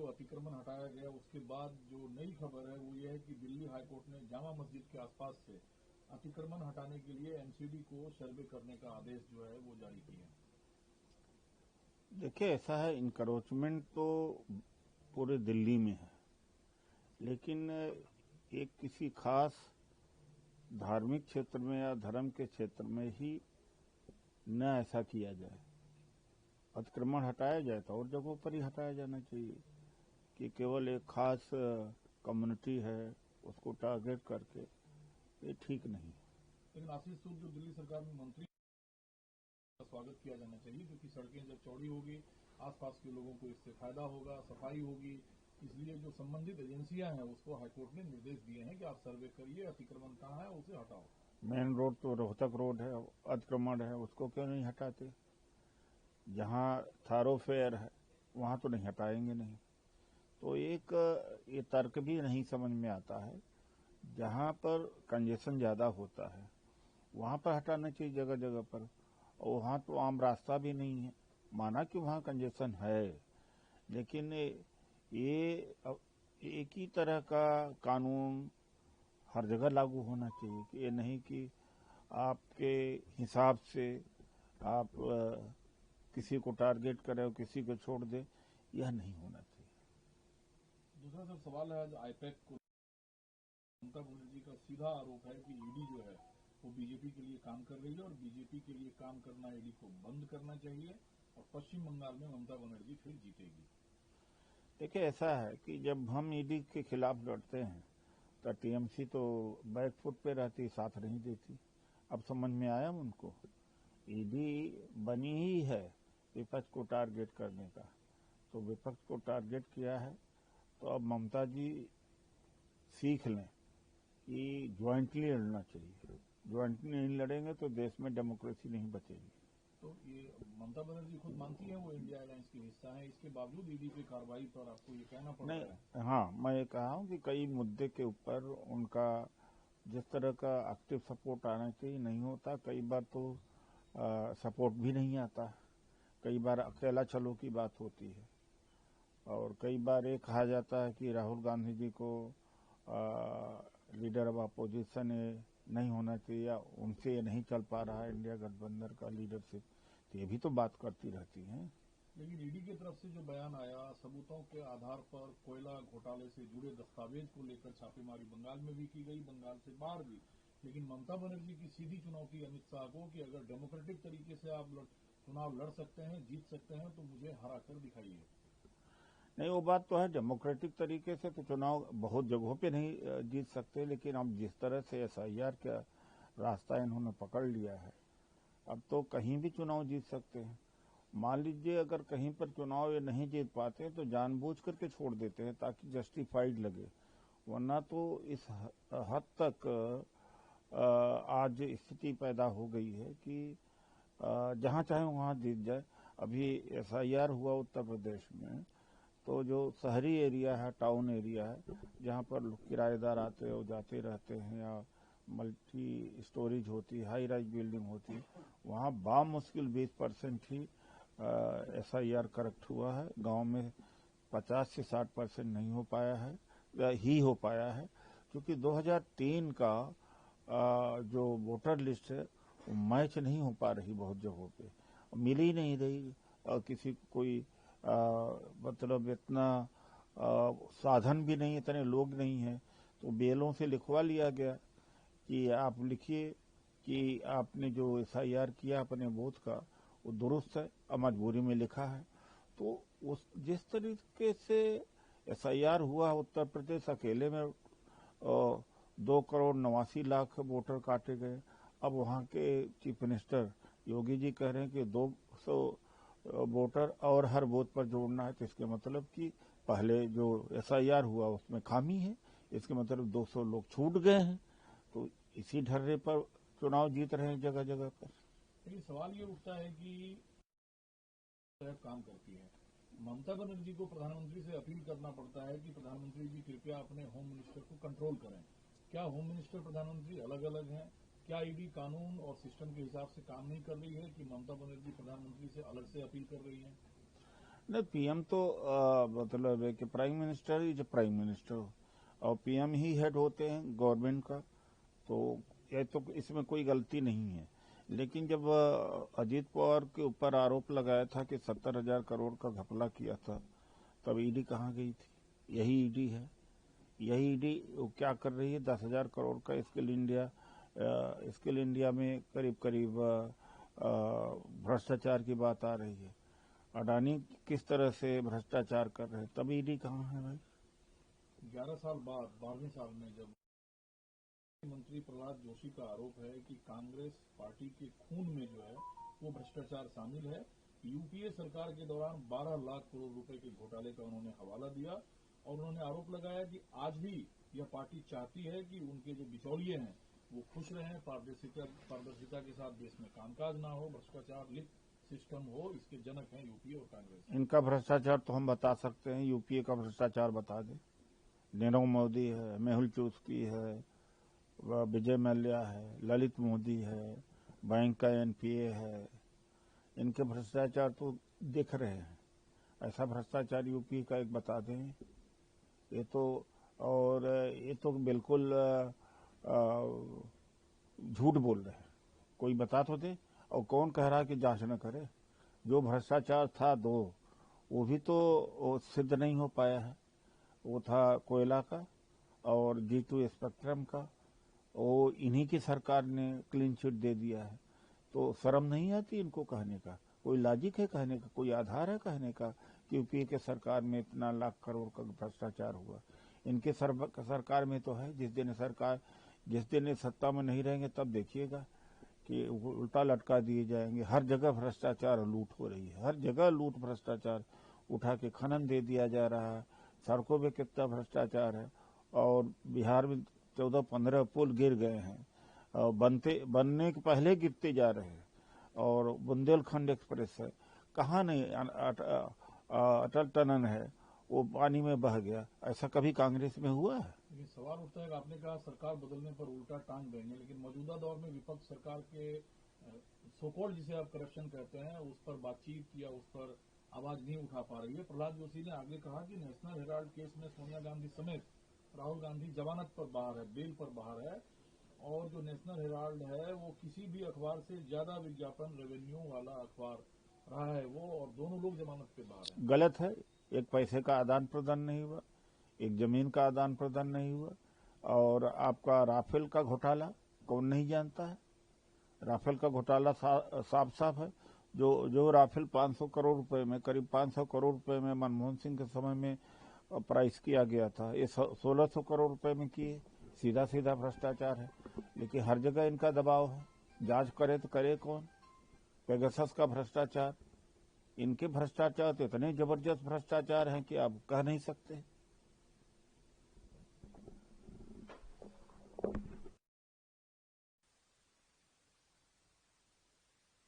जो अतिक्रमण हटाया गया उसके बाद जो नई खबर है वो ये है कि दिल्ली हाईकोर्ट ने जामा मस्जिद के आसपास से अतिक्रमण हटाने के लिए एमसीडी को सर्वे करने का आदेश जो है वो जारी किया है। देखिए, ऐसा है, इनक्रोचमेंट तो पूरे दिल्ली में है, लेकिन एक किसी खास धार्मिक क्षेत्र में या धर्म के क्षेत्र में ही न ऐसा किया जाए। अतिक्रमण हटाया जाए तो और जगहों पर ही हटाया जाना चाहिए कि केवल एक खास कम्युनिटी है उसको टारगेट करके, ये ठीक नहीं। लेकिन आशीष सूद जो दिल्ली सरकार में मंत्री का स्वागत किया जाना चाहिए, क्योंकि सड़कें जब चौड़ी होगी आसपास के लोगों को इससे फायदा होगा, सफाई होगी। इसलिए जो संबंधित एजेंसियां हैं उसको हाईकोर्ट ने निर्देश दिए हैं कि आप सर्वे करिए, अतिक्रमण कहाँ है उसे हटाओ। मेन रोड तो रोहतक रोड है, अतिक्रमण है, उसको क्यों नहीं हटाते? जहाँ थारोफेयर है वहाँ तो नहीं हटाएंगे नहीं। तो एक ये तर्क भी नहीं समझ में आता है। जहाँ पर कंजेशन ज़्यादा होता है वहाँ पर हटाना चाहिए जगह जगह पर, और वहाँ तो आम रास्ता भी नहीं है। माना कि वहाँ कंजेशन है, लेकिन ये एक ही तरह का कानून हर जगह लागू होना चाहिए कि ये नहीं कि आपके हिसाब से आप किसी को टारगेट करें और किसी को छोड़ दे, यह नहीं होना चाहिए। दूसरा सब सवाल है, आईपैक को ममता बनर्जी का सीधा आरोप है कि ईडी जो है वो बीजेपी के लिए काम कर रही है और बीजेपी के लिए काम करना ईडी को बंद करना चाहिए और पश्चिम बंगाल में ममता बनर्जी फिर जीतेगी। देखिए, ऐसा है कि जब हम ईडी के खिलाफ लड़ते हैं तो टीएमसी तो बैकफुट पे रहती, साथ नहीं देती। अब समझ में आया उनको, ईडी बनी ही है विपक्ष को टारगेट करने का, तो विपक्ष को टारगेट किया है। तो अब ममता जी सीख लें कि ज्वाइंटली लड़ना चाहिए। ज्वाइंटली नहीं लड़ेंगे तो देश में डेमोक्रेसी नहीं बचेगी। तो ये ममता बनर्जी खुद मानती है वो इंडिया अलायंस की हिस्सा है, इसके बावजूद ईडी की कार्रवाई पर आपको ये कहना पड़ रहा है? नहीं, हाँ, मैं ये कहा हूँ कि कई मुद्दे के ऊपर उनका जिस तरह का एक्टिव सपोर्ट आना चाहिए नहीं होता। कई बार तो सपोर्ट भी नहीं आता, कई बार अकेला चलो की बात होती है, और कई बार ये कहा जाता है कि राहुल गांधी जी को लीडर ऑफ अपोजिशन नहीं होना चाहिए या उनसे ये नहीं चल पा रहा है इंडिया गठबंधन का लीडरशिप, तो ये भी तो बात करती रहती हैं। लेकिन ईडी की तरफ से जो बयान आया, सबूतों के आधार पर कोयला घोटाले से जुड़े दस्तावेज को लेकर छापेमारी बंगाल में भी की गई, बंगाल से बाहर भी। लेकिन ममता बनर्जी की सीधी चुनौती अमित शाह को कि अगर डेमोक्रेटिक तरीके से आप चुनाव लड़ सकते हैं, जीत सकते हैं, तो मुझे हरा कर दिखाइए। नहीं, वो बात तो है, डेमोक्रेटिक तरीके से तो चुनाव बहुत जगहों पे नहीं जीत सकते, लेकिन अब जिस तरह से एसआईआर का रास्ता इन्होंने पकड़ लिया है, अब तो कहीं भी चुनाव जीत सकते हैं। मान लीजिए अगर कहीं पर चुनाव ये नहीं जीत पाते तो जानबूझ करके छोड़ देते हैं ताकि जस्टिफाइड लगे, वरना तो इस हद तक आज स्थिति पैदा हो गई है कि जहाँ चाहे वहाँ जीत जाए। अभी एसआईआर हुआ उत्तर प्रदेश में, तो जो शहरी एरिया है, टाउन एरिया है, जहाँ पर किराएदार आते और जाते रहते हैं या मल्टी स्टोरेज होती, हाई राइज बिल्डिंग होती, वहाँ बामुश्किल 20% ही एसआईआर करेक्ट हुआ है। गांव में 50 से 60% नहीं हो पाया है, ही हो पाया है, क्योंकि 2003 का जो वोटर लिस्ट है वो मैच नहीं हो पा रही, बहुत जगहों पे मिल ही नहीं रही, और किसी कोई मतलब इतना साधन भी नहीं, इतने लोग नहीं हैं, तो बेलों से लिखवा लिया गया कि आप लिखिए कि आपने जो एसआईआर किया अपने बूथ का वो दुरुस्त है, और मजबूरी में लिखा है। तो उस जिस तरीके से एसआईआर हुआ उत्तर प्रदेश अकेले में 2,89,00,000 वोटर काटे गए। अब वहाँ के चीफ मिनिस्टर योगी जी कह रहे हैं कि 200 वोटर और हर बूथ पर जोड़ना है, तो इसके मतलब कि पहले जो एसआईआर हुआ उसमें खामी है, इसके मतलब 200 लोग छूट गए हैं। तो इसी ढर्रे पर चुनाव जीत रहे हैं जगह जगह पर। लेकिन सवाल ये उठता है कि काम करती है ममता बनर्जी को प्रधानमंत्री से अपील करना पड़ता है कि प्रधानमंत्री जी कृपया अपने होम मिनिस्टर को कंट्रोल करें। क्या होम मिनिस्टर प्रधानमंत्री अलग अलग हैं? क्या ईडी कानून और सिस्टम के हिसाब से काम नहीं कर रही है कि ममता बनर्जी प्रधानमंत्री से अलग से अपील कर रही है? नहीं, पीएम तो मतलब है कि prime minister is prime minister, और पीएम ही हेड होते हैं गवर्नमेंट का, तो ये तो इसमें कोई गलती नहीं है। लेकिन जब अजीत पवार के ऊपर आरोप लगाया था कि 70,000 करोड़ का घपला किया था, तब ईडी कहाँ गई थी? यही ईडी है। यही ईडी क्या कर रही है? 10,000 करोड़ का स्किल इंडिया में करीब करीब भ्रष्टाचार की बात आ रही है। अडानी किस तरह से भ्रष्टाचार कर रहे हैं, तब ईडी कहाँ है भाई? 11 साल बाद 12वें साल में जब मंत्री प्रहलाद जोशी का आरोप है कि कांग्रेस पार्टी के खून में जो है वो भ्रष्टाचार शामिल है। यूपीए सरकार के दौरान 12 लाख करोड़ रुपए के घोटाले का उन्होंने हवाला दिया और उन्होंने आरोप लगाया कि आज भी यह पार्टी चाहती है कि उनके जो बिचौलिए हैं वो खुश रहें, पारदर्शिता के साथ देश में कामकाज ना हो, भ्रष्टाचार लिप्त सिस्टम हो। इसके जनक हैं यूपीए और कांग्रेस। इनका भ्रष्टाचार तो हम बता सकते हैं, यूपीए का भ्रष्टाचार बता दें। नीरव मोदी है, मेहुल चोस्की है, विजय मल्ल्या है, ललित मोदी है, बैंक का एनपीए है। इनके भ्रष्टाचार तो दिख रहे हैं। ऐसा भ्रष्टाचार यूपी का एक बता दें, ये तो बिल्कुल झूठ बोल रहे हैं। कोई बता तो दे। और कौन कह रहा है कि जांच न करे? जो भ्रष्टाचार था वो भी तो सिद्ध नहीं हो पाया है। वो था कोयला का और G2 स्पेक्ट्रम का, वो इन्हीं की सरकार ने क्लीन चिट दे दिया है। तो शर्म नहीं आती इनको कहने का? कोई लॉजिक है कहने का? कोई आधार है कहने का कि यूपीए के सरकार में इतना लाख करोड़ का भ्रष्टाचार हुआ? इनके सरकार में तो है। जिस दिन ये सत्ता में नहीं रहेंगे तब देखिएगा कि उल्टा लटका दिए जाएंगे। हर जगह भ्रष्टाचार और लूट हो रही है, हर जगह लूट भ्रष्टाचार। उठा के खनन दे दिया जा रहा है, सड़कों में कितना भ्रष्टाचार है। और बिहार में 14-15 पुल गिर गए हैं और बनने के पहले गिरते जा रहे हैं। और बुंदेलखंड एक्सप्रेस है, कहाँ नहीं अटल टनल है, वो पानी में बह गया। ऐसा कभी कांग्रेस में हुआ है? लेकिन सवाल उठता है कि आपने कहा सरकार बदलने पर उल्टा टांग देंगे, लेकिन मौजूदा दौर में विपक्ष सरकार के सोकॉल्ड जिसे आप करप्शन कहते हैं उस पर बातचीत या उस पर आवाज नहीं उठा पा रही है। प्रहलाद जोशी ने आगे कहा कि नेशनल हेराल्ड केस में सोनिया गांधी समेत राहुल गांधी जमानत पर बाहर है, बेल पर बाहर है, और जो नेशनल हेराल्ड है वो किसी भी अखबार से ज्यादा विज्ञापन रेवेन्यू वाला अखबार रहा है वो, और दोनों लोग जमानत पे बाहर हैं। गलत है। एक पैसे का आदान प्रदान नहीं हुआ, एक जमीन का आदान प्रदान नहीं हुआ। और आपका राफेल का घोटाला कौन नहीं जानता है? राफेल का घोटाला साफ साफ है। जो राफेल 500 करोड़ रुपए में, करीब 500 करोड़ रुपए में मनमोहन सिंह के समय में प्राइस किया गया था, ये 1600 करोड़ रुपए में किए। सीधा सीधा भ्रष्टाचार है। लेकिन हर जगह इनका दबाव है। जांच करे तो करे कौन? पेगासस का भ्रष्टाचार, इनके भ्रष्टाचार तो इतने जबरदस्त भ्रष्टाचार हैं कि आप कह नहीं सकते।